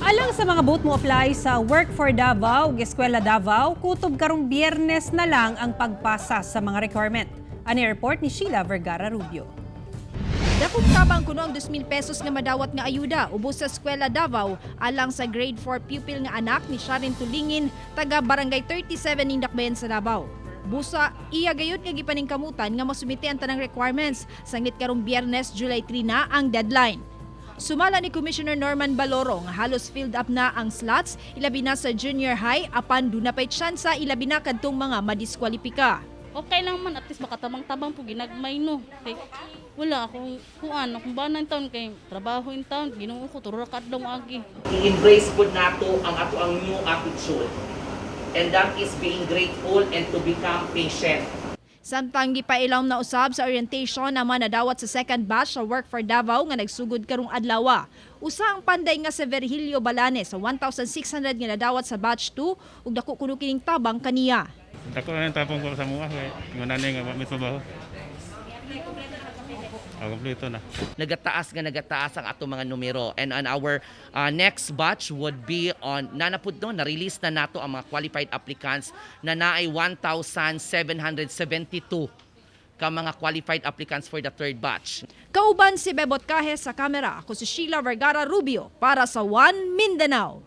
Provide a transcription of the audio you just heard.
Alang sa mga both mo apply sa Work for Davao, Eskwela Davao, kutob karong Biyernes na lang ang pagpasa sa mga requirement. Ani report ni Sheila Vergara Rubio. Dakong tabang kuno ang 2,000 pesos nga madawat nga ayuda ubos sa Eskwela Davao alang sa grade 4 pupil nga anak ni Sharon Tulingin, taga Barangay 37 ning Dakbayan sa Davao. Busa, iya gayud nga gipaningkamutan nga masumite ang tanang requirements. Sanglit karong Biyernes, July 3 na ang deadline. Sumala ni Commissioner Norman Baloro nga halos filled up na ang slots, ilabi na sa junior high, apan doon na pa'y tsansa ilabi na kadtong mga madiskwalipika. Okay lang man, at least makatabang-tabang po ginagmay no. Kay wala akong kung ba na taon kay trabaho in taon, Ginoo ko turo ka daw agi. I-embrace po nato ang new attitude. And that is being grateful and to become patient. Samtang gipailaw na usab sa orientation naman nadawat sa second batch sa Work for Davao nga nagsugod karong adlaw. Usa ang panday nga sa Virgilio Balanes sa 1,600 nga nadawat sa batch 2 ug dako kuno kining tabang kaniya. Dako na tapong ko sa mga kay ngunanay nga may trabaho. Kompleto na. Nagataas ang ato mga numero. And on our next batch would be on, nanapod no, na-release na nato ang mga qualified applicants na naay 1,772 ka mga qualified applicants for the third batch. Kauban si Bebot Kahe sa kamera, ako si Sheila Vergara Rubio para sa One Mindanao.